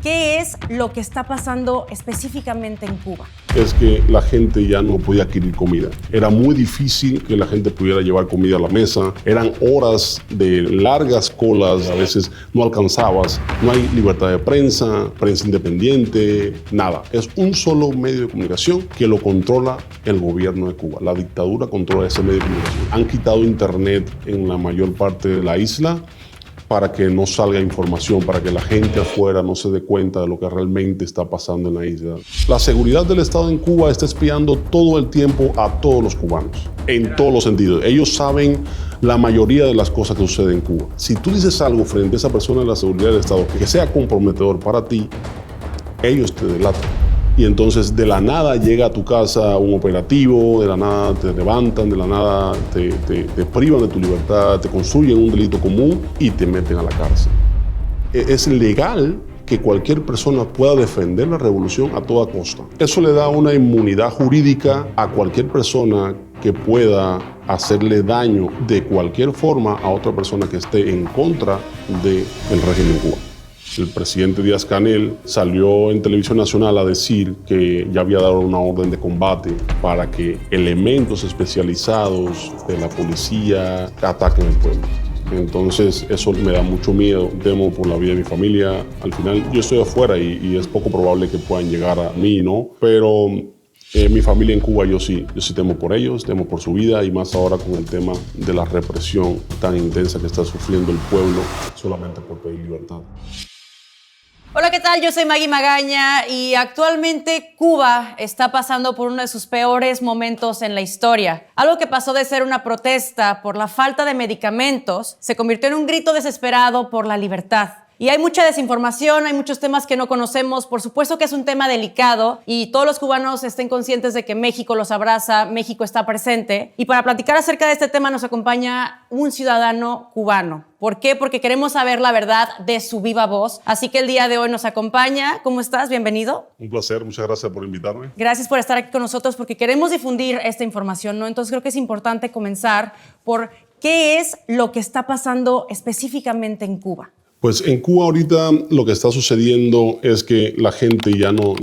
¿Qué es lo que está pasando específicamente en Cuba? Es que la gente ya no podía adquirir comida. Era muy difícil que la gente pudiera llevar comida a la mesa. Eran horas de largas colas, a veces no alcanzabas. No hay libertad de prensa, prensa independiente, nada. Es un solo medio de comunicación que lo controla el gobierno de Cuba. La dictadura controla ese medio de comunicación. Han quitado internet en la mayor parte de la isla para que no salga información, para que la gente afuera no se dé cuenta de lo que realmente está pasando en la isla. La seguridad del Estado en Cuba está espiando todo el tiempo a todos los cubanos, en todos los sentidos. Ellos saben la mayoría de las cosas que suceden en Cuba. Si tú dices algo frente a esa persona de la seguridad del Estado que sea comprometedor para ti, ellos te delatan. Y entonces de la nada llega a tu casa un operativo, de la nada te levantan, de la nada te privan de tu libertad, te construyen un delito común y te meten a la cárcel. Es legal que cualquier persona pueda defender la revolución a toda costa. Eso le da una inmunidad jurídica a cualquier persona que pueda hacerle daño de cualquier forma a otra persona que esté en contra del régimen cubano. El presidente Díaz-Canel salió en televisión nacional a decir que ya había dado una orden de combate para que elementos especializados de la policía ataquen el pueblo. Entonces eso me da mucho miedo, temo por la vida de mi familia. Al final yo estoy afuera y es poco probable que puedan llegar a mí, ¿no? Pero mi familia en Cuba, yo sí temo por ellos, temo por su vida y más ahora con el tema de la represión tan intensa que está sufriendo el pueblo solamente por pedir libertad. Hola, ¿qué tal? Yo soy Maggie Magaña y actualmente Cuba está pasando por uno de sus peores momentos en la historia. Algo que pasó de ser una protesta por la falta de medicamentos se convirtió en un grito desesperado por la libertad. Y hay mucha desinformación, hay muchos temas que no conocemos. Por supuesto que es un tema delicado y todos los cubanos estén conscientes de que México los abraza, México está presente. Y para platicar acerca de este tema nos acompaña un ciudadano cubano. ¿Por qué? Porque queremos saber la verdad de su viva voz. Así que el día de hoy nos acompaña. ¿Cómo estás? Bienvenido. Un placer, muchas gracias por invitarme. Gracias por estar aquí con nosotros porque queremos difundir esta información, ¿no? Entonces creo que es importante comenzar por qué es lo que está pasando específicamente en Cuba. Pues en Cuba ahorita lo que está sucediendo es que la gente ya no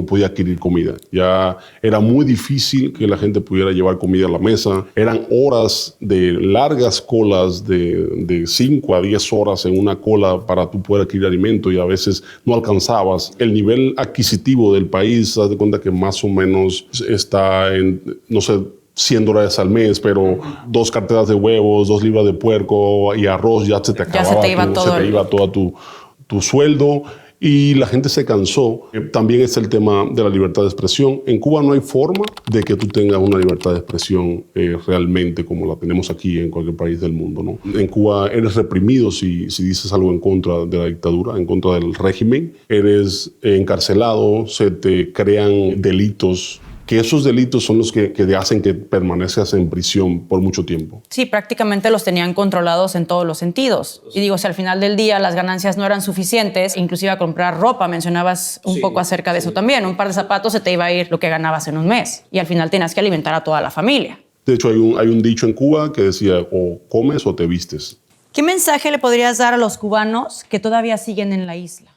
podía adquirir comida. Ya era muy difícil que la gente pudiera llevar comida a la mesa. Eran horas de largas colas de 5 a 10 horas en una cola para tú poder adquirir alimento y a veces no alcanzabas. El nivel adquisitivo del país, haz de cuenta que más o menos está en, no sé, $100 al mes, pero 2 carteras de huevos, 2 libras de puerco y arroz ya se te acababa. Ya se te iba todo tu sueldo y la gente se cansó. También es el tema de la libertad de expresión. En Cuba no hay forma de que tú tengas una libertad de expresión realmente como la tenemos aquí en cualquier país del mundo, ¿no? En Cuba eres reprimido si dices algo en contra de la dictadura, en contra del régimen. Eres encarcelado, se te crean delitos que esos delitos son los que te hacen que permanezcas en prisión por mucho tiempo. Sí, prácticamente los tenían controlados en todos los sentidos. Y digo, si al final del día las ganancias no eran suficientes, inclusive a comprar ropa, mencionabas un poco acerca de eso también. Un par de zapatos se te iba a ir lo que ganabas en un mes. Y al final tenías que alimentar a toda la familia. De hecho, hay un dicho en Cuba que decía, o comes o te vistes. ¿Qué mensaje le podrías dar a los cubanos que todavía siguen en la isla?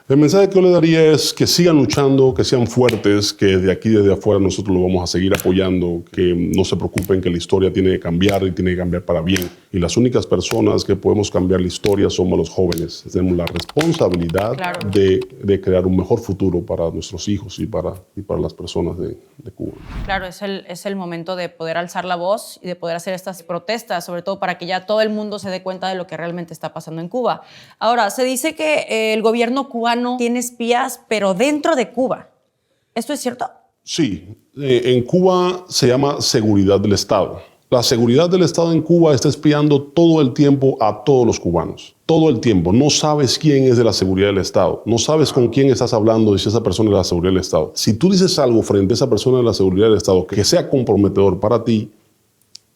El mensaje que yo le daría es que sigan luchando, que sean fuertes, que de aquí desde afuera nosotros lo vamos a seguir apoyando, que no se preocupen que la historia tiene que cambiar y tiene que cambiar para bien. Y las únicas personas que podemos cambiar la historia somos los jóvenes. Tenemos la responsabilidad de crear un mejor futuro para nuestros hijos y para las personas de Cuba. Claro, es el momento de poder alzar la voz y de poder hacer estas protestas, sobre todo para que ya todo el mundo se dé cuenta de lo que realmente está pasando en Cuba. Ahora, se dice que el gobierno cubano tiene espías, pero dentro de Cuba. ¿Esto es cierto? Sí. En Cuba se llama seguridad del Estado. La seguridad del Estado en Cuba está espiando todo el tiempo a todos los cubanos. Todo el tiempo. No sabes quién es de la seguridad del Estado. No sabes con quién estás hablando y si esa persona es de la seguridad del Estado. Si tú dices algo frente a esa persona de la seguridad del Estado que sea comprometedor para ti,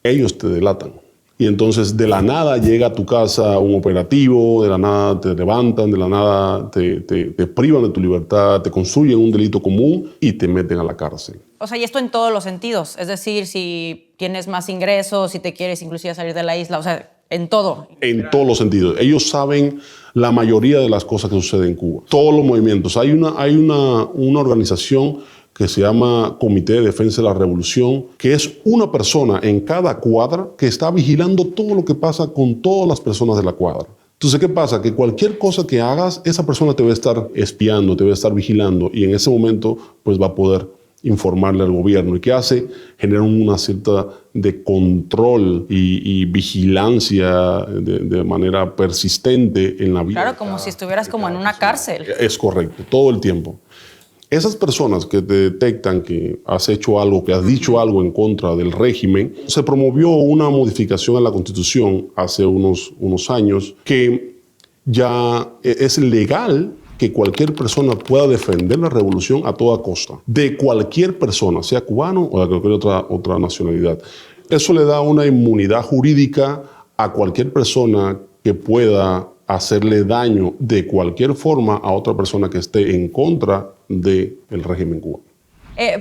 ellos te delatan. Y entonces de la nada llega a tu casa un operativo, de la nada te levantan, de la nada te privan de tu libertad, te construyen un delito común y te meten a la cárcel. O sea, y esto en todos los sentidos. Es decir, si tienes más ingresos, si te quieres inclusive salir de la isla, o sea, en todo. En todos los sentidos. Ellos saben la mayoría de las cosas que suceden en Cuba. Todos los movimientos. Hay una organización que se llama Comité de Defensa de la Revolución, que es una persona en cada cuadra que está vigilando todo lo que pasa con todas las personas de la cuadra. Entonces, ¿qué pasa? Que cualquier cosa que hagas, esa persona te va a estar espiando, te va a estar vigilando y en ese momento pues va a poder informarle al gobierno. ¿Y qué hace? Genera una cierta de control y vigilancia de manera persistente en la vida. Claro, como si estuvieras como en una cárcel. Es correcto, todo el tiempo. Esas personas que te detectan que has hecho algo, que has dicho algo en contra del régimen, se promovió una modificación a la Constitución hace unos años que ya es legal que cualquier persona pueda defender la revolución a toda costa, de cualquier persona, sea cubano o de cualquier otra nacionalidad. Eso le da una inmunidad jurídica a cualquier persona que pueda hacerle daño de cualquier forma a otra persona que esté en contra del régimen cubano.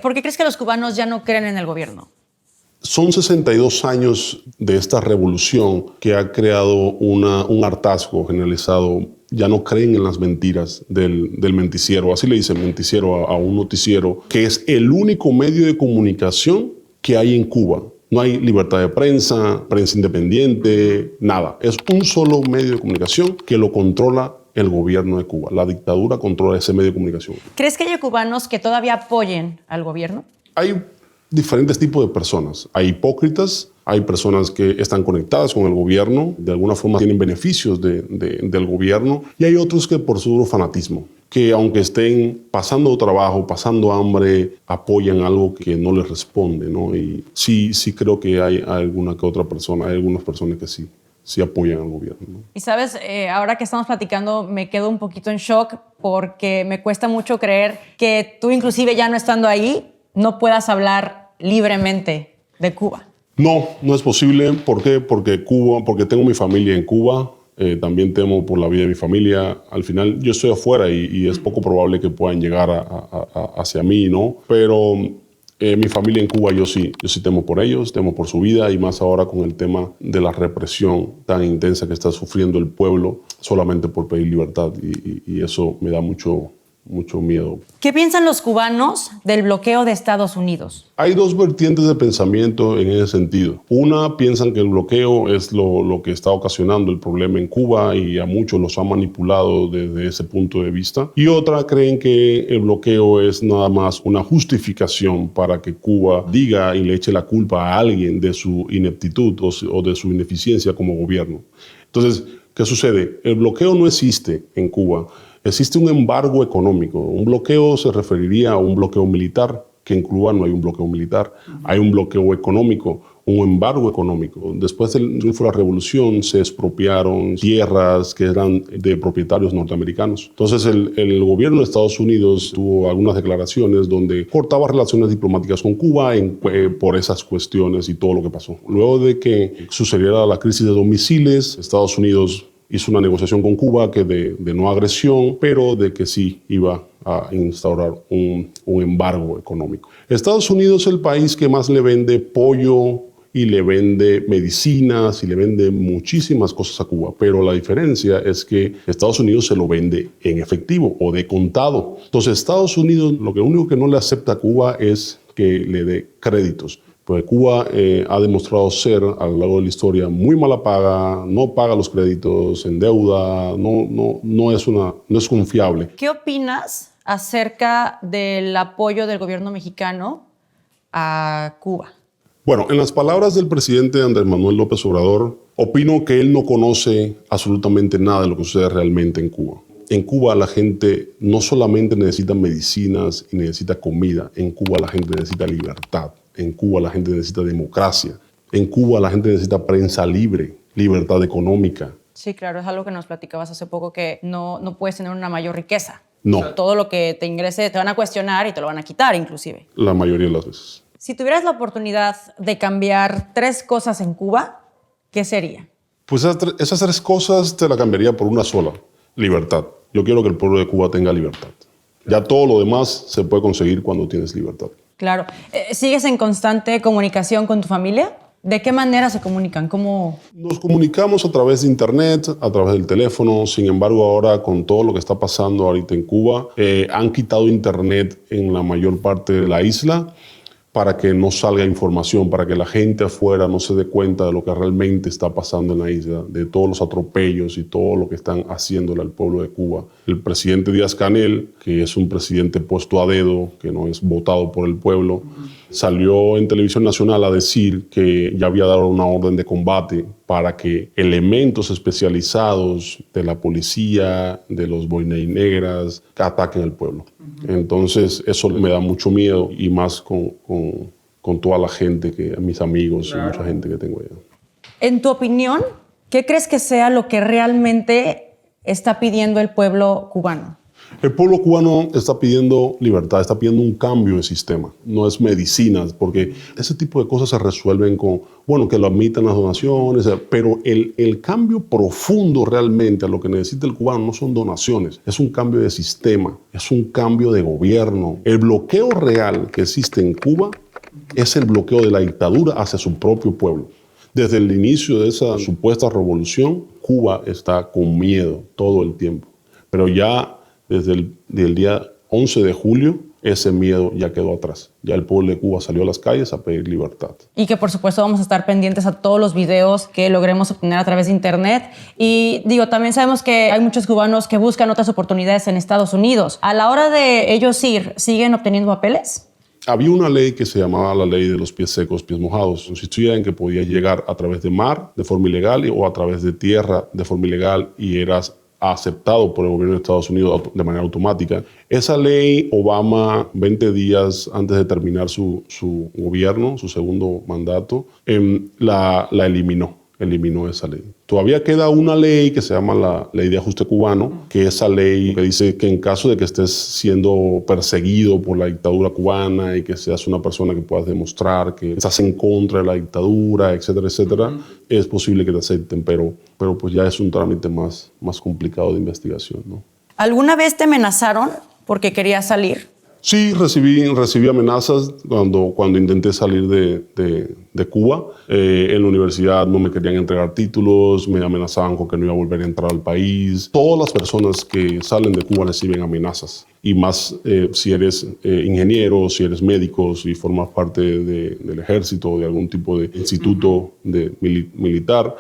¿Por qué crees que los cubanos ya no creen en el gobierno? Son 62 años de esta revolución que ha creado un hartazgo generalizado. Ya no creen en las mentiras del menticiero. Así le dicen menticiero a un noticiero, que es el único medio de comunicación que hay en Cuba. No hay libertad de prensa, prensa independiente, nada. Es un solo medio de comunicación que lo controla el gobierno de Cuba. La dictadura controla ese medio de comunicación. ¿Crees que hay cubanos que todavía apoyen al gobierno? Hay diferentes tipos de personas. Hay hipócritas, hay personas que están conectadas con el gobierno, de alguna forma tienen beneficios del gobierno, y hay otros que por su fanatismo, que aunque estén pasando trabajo, pasando hambre, apoyan algo que no les responde, ¿no? Y sí creo que hay alguna que otra persona, hay algunas personas que sí apoyan al gobierno, ¿no? Y sabes, ahora que estamos platicando, me quedo un poquito en shock porque me cuesta mucho creer que tú, inclusive ya no estando ahí, no puedas hablar libremente de Cuba. No es posible. ¿Por qué? Porque tengo mi familia en Cuba. También temo por la vida de mi familia. Al final yo estoy afuera y es poco probable que puedan llegar hacia mí, ¿no? Pero mi familia en Cuba, yo sí temo por ellos, temo por su vida, y más ahora con el tema de la represión tan intensa que está sufriendo el pueblo solamente por pedir libertad, y eso me da mucho miedo. ¿Qué piensan los cubanos del bloqueo de Estados Unidos? Hay dos vertientes de pensamiento en ese sentido. Una, piensan que el bloqueo es lo que está ocasionando el problema en Cuba y a muchos los ha manipulado desde ese punto de vista. Y otra, creen que el bloqueo es nada más una justificación para que Cuba diga y le eche la culpa a alguien de su ineptitud o de su ineficiencia como gobierno. Entonces, ¿qué sucede? El bloqueo no existe en Cuba. Existe un embargo económico. Un bloqueo se referiría a un bloqueo militar, que en Cuba no hay un bloqueo militar. Hay un bloqueo económico, un embargo económico. Después del triunfo de la revolución se expropiaron tierras que eran de propietarios norteamericanos. Entonces el gobierno de Estados Unidos tuvo algunas declaraciones donde cortaba relaciones diplomáticas con Cuba por esas cuestiones y todo lo que pasó. Luego de que sucediera la crisis de los misiles, Estados Unidos hizo una negociación con Cuba que de no agresión, pero de que sí iba a instaurar un embargo económico. Estados Unidos es el país que más le vende pollo y le vende medicinas y le vende muchísimas cosas a Cuba, pero la diferencia es que Estados Unidos se lo vende en efectivo o de contado. Entonces Estados Unidos lo único que no le acepta a Cuba es que le dé créditos. Pues Cuba ha demostrado ser, a lo largo de la historia, muy mala paga, no paga los créditos, en deuda, no es confiable. ¿Qué opinas acerca del apoyo del gobierno mexicano a Cuba? Bueno, en las palabras del presidente Andrés Manuel López Obrador, opino que él no conoce absolutamente nada de lo que sucede realmente en Cuba. En Cuba la gente no solamente necesita medicinas y necesita comida, en Cuba la gente necesita libertad. En Cuba la gente necesita democracia. En Cuba la gente necesita prensa libre, libertad económica. Sí, claro, es algo que nos platicabas hace poco, que no puedes tener una mayor riqueza. No. O sea, todo lo que te ingrese te van a cuestionar y te lo van a quitar inclusive. La mayoría de las veces. Si tuvieras la oportunidad de cambiar 3 cosas en Cuba, ¿qué sería? Pues esas 3 cosas te las cambiaría por una sola: libertad. Yo quiero que el pueblo de Cuba tenga libertad. Ya todo lo demás se puede conseguir cuando tienes libertad. Claro. ¿Sigues en constante comunicación con tu familia? ¿De qué manera se comunican? ¿Cómo? Nos comunicamos a través de internet, a través del teléfono. Sin embargo, ahora con todo lo que está pasando ahorita en Cuba, han quitado internet en la mayor parte de la isla para que no salga información, para que la gente afuera no se dé cuenta de lo que realmente está pasando en la isla, de todos los atropellos y todo lo que están haciéndole al pueblo de Cuba. El presidente Díaz-Canel, que es un presidente puesto a dedo, que no es votado por el pueblo, salió en televisión nacional a decir que ya había dado una orden de combate para que elementos especializados de la policía, de los boinas negras, ataquen al pueblo. Entonces eso me da mucho miedo, y más con toda la gente, mis amigos y mucha gente que tengo allá. En tu opinión, ¿qué crees que sea lo que realmente está pidiendo el pueblo cubano? El pueblo cubano está pidiendo libertad, está pidiendo un cambio de sistema. No es medicinas, porque ese tipo de cosas se resuelven con, bueno, que lo admitan las donaciones, pero el cambio profundo realmente a lo que necesita el cubano no son donaciones, es un cambio de sistema, es un cambio de gobierno. El bloqueo real que existe en Cuba es el bloqueo de la dictadura hacia su propio pueblo. Desde el inicio de esa supuesta revolución, Cuba está con miedo todo el tiempo, pero ya desde el día 11 de julio, ese miedo ya quedó atrás. Ya el pueblo de Cuba salió a las calles a pedir libertad. Y que por supuesto vamos a estar pendientes a todos los videos que logremos obtener a través de internet. Y digo, también sabemos que hay muchos cubanos que buscan otras oportunidades en Estados Unidos. A la hora de ellos ir, ¿siguen obteniendo papeles? Había una ley que se llamaba la ley de los pies secos, pies mojados. Consistía en que podías llegar a través de mar de forma ilegal o a través de tierra de forma ilegal, y eras aceptado por el gobierno de Estados Unidos de manera automática. Esa ley, Obama, 20 días antes de terminar su gobierno, su segundo mandato, la eliminó esa ley. Todavía queda una ley que se llama la Ley de Ajuste Cubano, que esa ley que dice que en caso de que estés siendo perseguido por la dictadura cubana y que seas una persona que puedas demostrar que estás en contra de la dictadura, etcétera, etcétera, es posible que te acepten, pero pues ya es un trámite más complicado de investigación, ¿no? ¿Alguna vez te amenazaron porque querías salir? Sí, recibí amenazas cuando intenté salir de Cuba. En la universidad no me querían entregar títulos, me amenazaban con que no iba a volver a entrar al país. Todas las personas que salen de Cuba reciben amenazas. Y más si eres ingeniero, si eres médico, si formas parte del ejército o de algún tipo de instituto militar.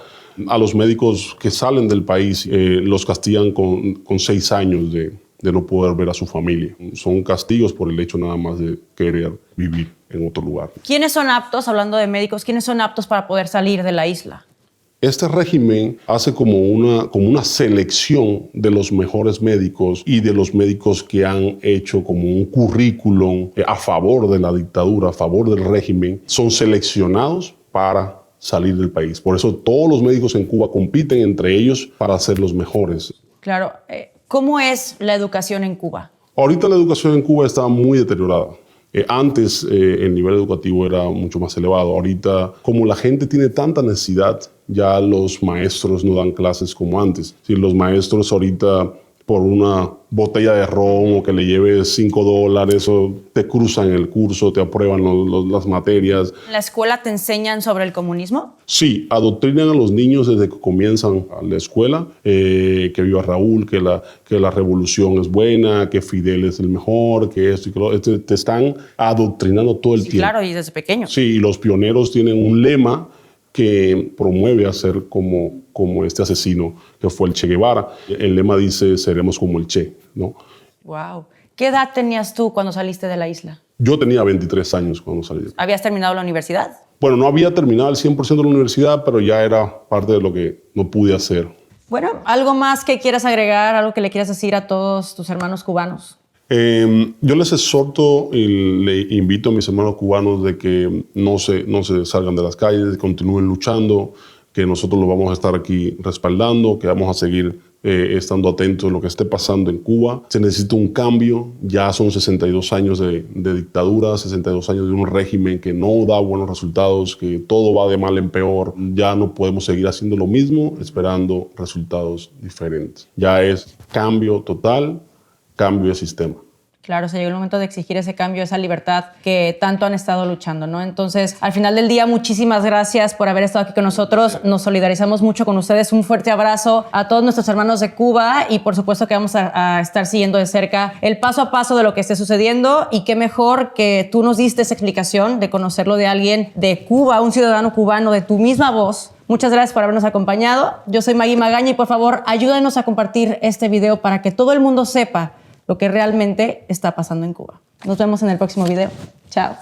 A los médicos que salen del país los castigan con 6 años de no poder ver a su familia. Son castigos por el hecho nada más de querer vivir en otro lugar. ¿Quiénes son aptos, hablando de médicos, quiénes son aptos para poder salir de la isla? Este régimen hace como una selección de los mejores médicos y de los médicos que han hecho como un currículum a favor de la dictadura, a favor del régimen. Son seleccionados para salir del país. Por eso todos los médicos en Cuba compiten entre ellos para ser los mejores. Claro. ¿Cómo es la educación en Cuba? Ahorita la educación en Cuba está muy deteriorada. Antes el nivel educativo era mucho más elevado. Ahorita, como la gente tiene tanta necesidad, ya los maestros no dan clases como antes. Si los maestros ahorita, por una botella de ron o que le lleves $5, o te cruzan el curso, te aprueban las materias. ¿En la escuela te enseñan sobre el comunismo? Sí, adoctrinan a los niños desde que comienzan a la escuela, que viva Raúl, que la revolución es buena, que Fidel es el mejor, que esto y que lo otro. Te están adoctrinando todo el tiempo. Claro, y desde pequeño. Sí, y los pioneros tienen un lema que promueve a ser como este asesino que fue el Che Guevara. El lema dice, seremos como el Che, ¿no? Wow. ¿Qué edad tenías tú cuando saliste de la isla? Yo tenía 23 años cuando salí. ¿Habías terminado la universidad? Bueno, no había terminado el 100% de la universidad, pero ya era parte de lo que no pude hacer. Bueno, ¿algo más que quieras agregar, algo que le quieras decir a todos tus hermanos cubanos? Yo les exhorto y le invito a mis hermanos cubanos de que no se salgan de las calles, continúen luchando, que nosotros los vamos a estar aquí respaldando, que vamos a seguir estando atentos a lo que esté pasando en Cuba. Se necesita un cambio, ya son 62 años de dictadura, 62 años de un régimen que no da buenos resultados, que todo va de mal en peor. Ya no podemos seguir haciendo lo mismo esperando resultados diferentes. Ya es cambio total, cambio de sistema. Claro, se llegó el momento de exigir ese cambio, esa libertad que tanto han estado luchando, ¿no? Entonces, al final del día, muchísimas gracias por haber estado aquí con nosotros. Nos solidarizamos mucho con ustedes. Un fuerte abrazo a todos nuestros hermanos de Cuba y, por supuesto, que vamos a estar siguiendo de cerca el paso a paso de lo que esté sucediendo. Y qué mejor que tú nos diste esa explicación de conocerlo de alguien de Cuba, un ciudadano cubano, de tu misma voz. Muchas gracias por habernos acompañado. Yo soy Maggie Magaña y, por favor, ayúdanos a compartir este video para que todo el mundo sepa lo que realmente está pasando en Cuba. Nos vemos en el próximo video. Chao.